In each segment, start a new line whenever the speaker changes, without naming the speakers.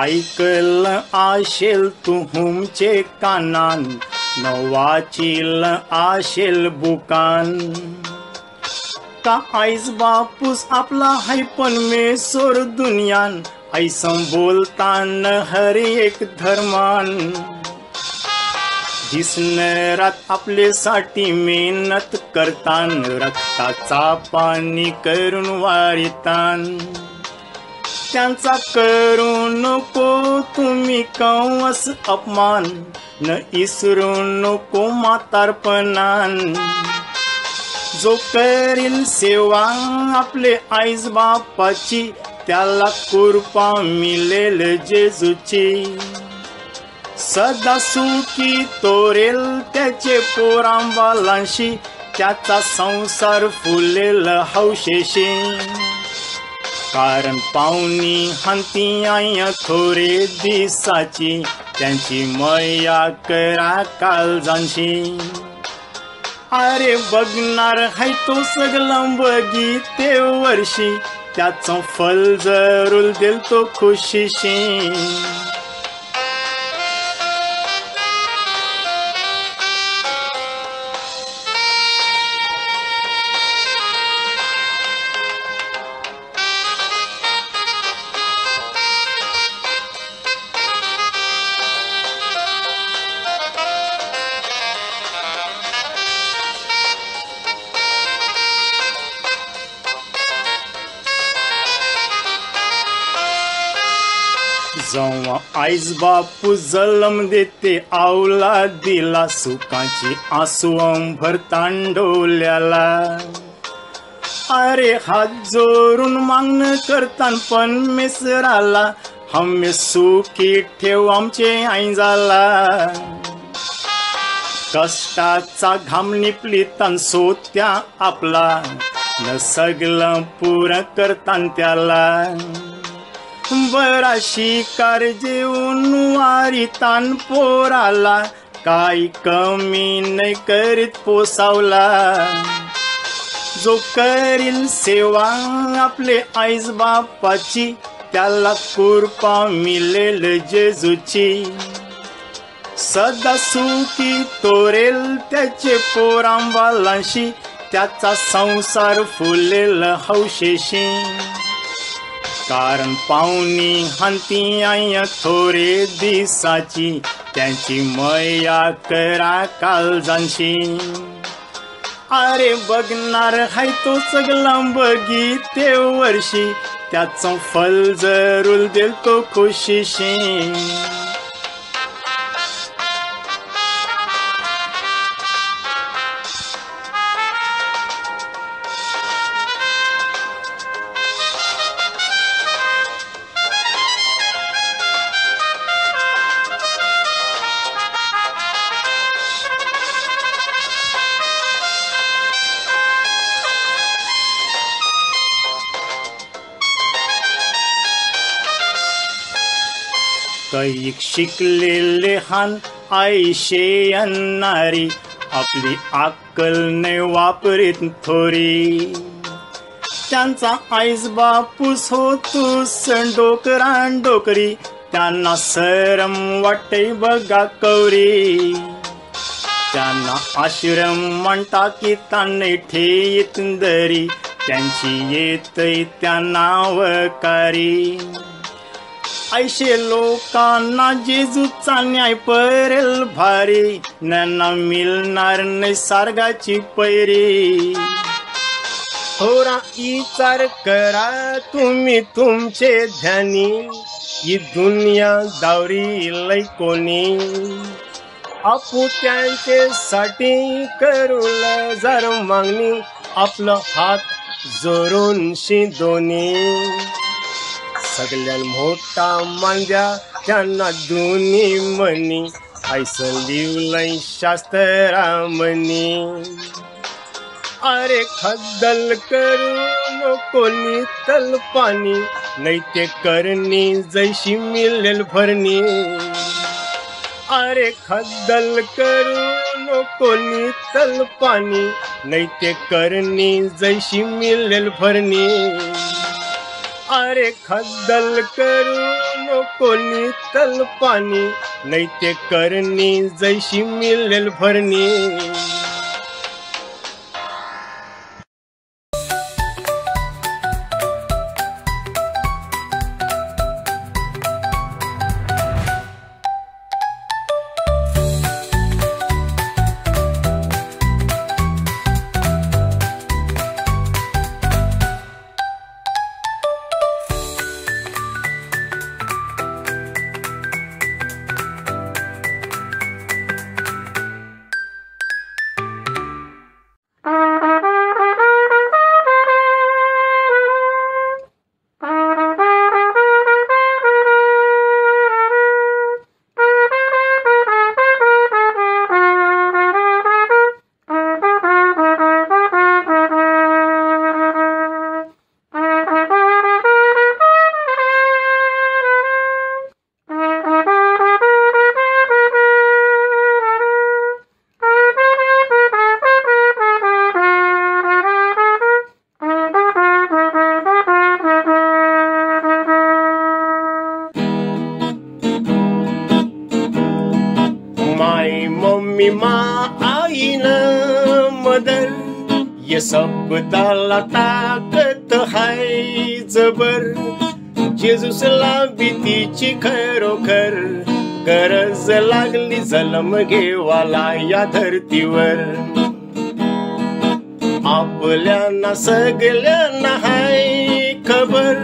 ऐकलं आशेल तुमचे कानान, न वाचील आशेल बुकान. का आईज बापूस आपला हाय पण मेसोर दुनियान, ऐसं बोलतान हर एक धर्मान. दिसणारात आपल्यासाठी मेहनत करतान, रक्ताचा पाणी करून वारितान. त्यांचा करू नको तुम्ही कवस अपमान, न इसरू नको म्हातारपणान. जो करील सेवा आपले आईज बापाची, त्याला कृपा मिळेल जेजूची. सदा सुखी तोरेल त्याचे पोरांबालांशी, त्याचा संसार फुलेल हौशेशी. कारण पाहुणी हंती आय थोरे दिसाची, त्यांची मया करा काळजांशी. अरे बघणार हाय तो सगळं बघिते वर्षी, त्याचं फल जरूर देल तो खुशीशी. जेव्हा आईज बापू जलम देते आवला दिला, सुखाची आसू भरतान डोल्याला. अरे हात जोरून मागणं करतान पण मेसराला, हमे सुखी ठेव आमचे आईजाला. कष्टाचा घाम निपलितान सोत्या आपला, न सगळं पुरं करतान त्याला. बरा शिकार जेवून वारितान पोराला, काही कमी नाही करीत पोसावला. जो करील सेवा आपले आईज बापाची, त्याला कृपा मिळेल जेजूची. सदा सुखी तोरेल त्याचे पोरांबालांशी, त्याचा संसार फुलेल हौशेशी. कारण पाहुणी हंती आय थोरे दिसाची, त्यांची मया करा काळजांशी. अरे बघणार हाय तो सगळं बघिते वर्षी, त्याचं फल जरूर देल तो खुशीशी. कैक शिकलेले हान आईशे अन्नारी, आपली अक्कल ने वापरीत थोरी. त्यांचा आईज बापूस होतूस डोकरान डोकरी, त्यांना सरम वाटे बघा कवरी. त्यांना आश्रम म्हणता की ताने ठेयीत दरी, त्यांची येतय त्या नावकारी. ऐशे लोकांना जेजूचा न्याय परेल भारी, त्यांना मिळणार नाही सारगाची पैरी. थोडा विचार करा तुम्ही तुमचे ध्यानी, ही दुनिया दावरी लय कोणी. आपू त्यांचे साठी करूल जर मागणी, आपलं हात जोरून दोन्ही. सगळ्यात मोठा मांद्या त्यांना दोन्ही मनी, ऐसन लिवलंय शास्त्रामनी. अरे खद्दल करू नको नितल पाणी, नाही ते करणी जैशी मिळेल भरणी. अरे खद्दल करू नको नितल पाणी, नाही ते करणी जैशी मिळेल भरणी. अरे खद्दल करू नको नितल पाणी, नाही ते करणी जैशी मिळेल भरणी. मम्मी माँ आई न मदर, ये शब्दाला ताकद हाय जबर. जेजूसला भीतीची खरोखर गरज लागली जन्म घेवाला या धरतीवर. आपल्याना सगळ्यांना हाय खबर,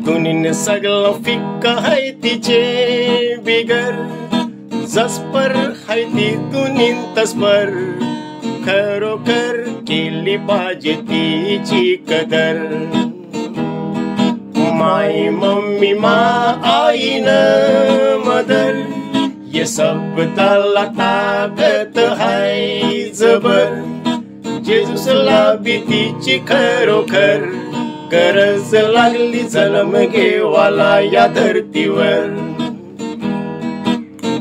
दुनीन सगळं फिक्क हाय तिचे बिगर. जसपर हाय ती दुनीन तसपर, खरोखर केली पाहिजे तिची कदर. माय मम्मी माँ आई न मदर, ये शब्दाला ताकद हाय जबर. जेजूसला भीतीची खरोखर गरज लागली जन्म घेवाला या धरतीवर.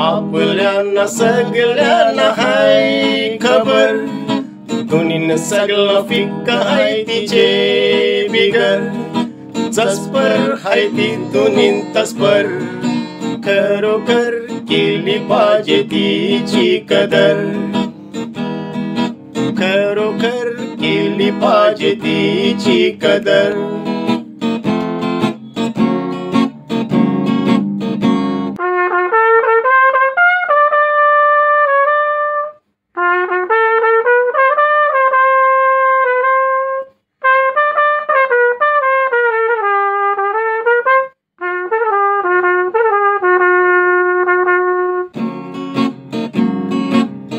आपल्याना सगळ्यांना हाय खबर, दुनीन सगळं फिक्क हाय तिचे बिगर. जसपर हाय ती दुनीन तसपर, खरोखर केली पाहिजे तिची कदर. खरोखर केली पाहिजे तिची कदर.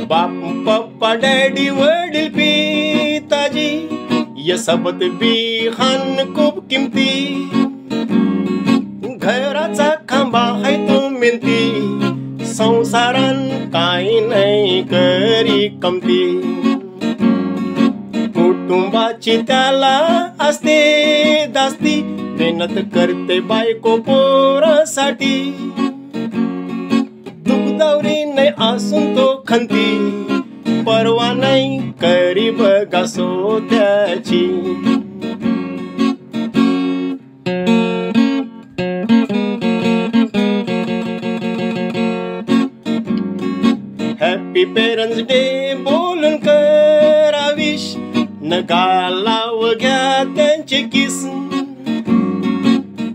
बाप पप्पा डॅडी वडील पिताजी, या सबत बिहान खूप किमती. घराचा खांबा हाय तो मेहनती, संसारान काही नाही करी कमती. कुटुंबाची त्याला असते दास्ती, मेहनत करते बायको पोरासाठी. दुखदावरी नाही असून तो खंती, परवा नाही करी बघा सोत्याची. हॅपी पेरेंट्स डे बोलून कराविश, नगालाव घ्या त्यांचे किस.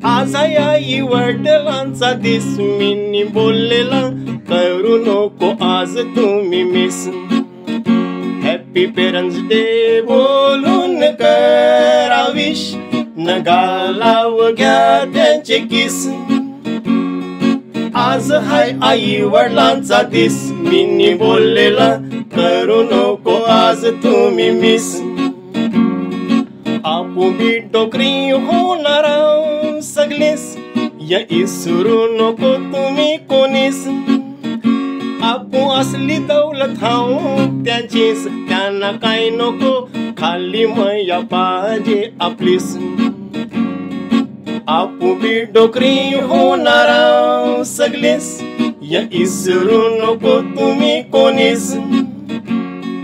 आज आई वडिलांचा दिस, मी बोललेला करू नको आज तुम्ही मिस. हॅपी पेरेंट्स डे बोलून कराविश, नगालाव घ्या त्यांचे किस. आज हाय आई वडिलांचा दिस, मी बोललेला करू नको आज तुम्ही मिस. आपू बी डोकरी होणार सगळेस, या इसरू नको तुम्ही कोणीस. आपू असली दौलत हाऊ त्यांचीच, त्यांना काय नको खाली मया पाहिजे आपलीस. आपू बी डोकरी होणार सगळेस, या इसरू नको तुम्ही कोणीस.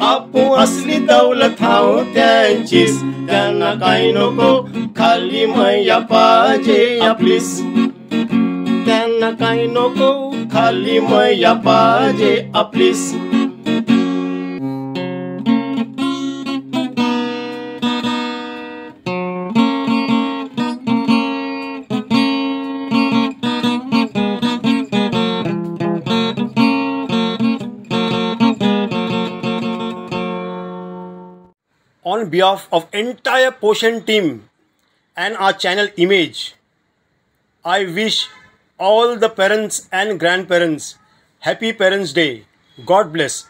आपू असली दौलत हाव त्यांचीच, त्यांना काय नको खाली मैया पाहिजे आपलीस, त्यांना काय नको खाली मैया पाहिजे आपलीस. On behalf of entire Poshan team and our channel Image, I wish all the parents and grandparents happy Parents Day. God bless.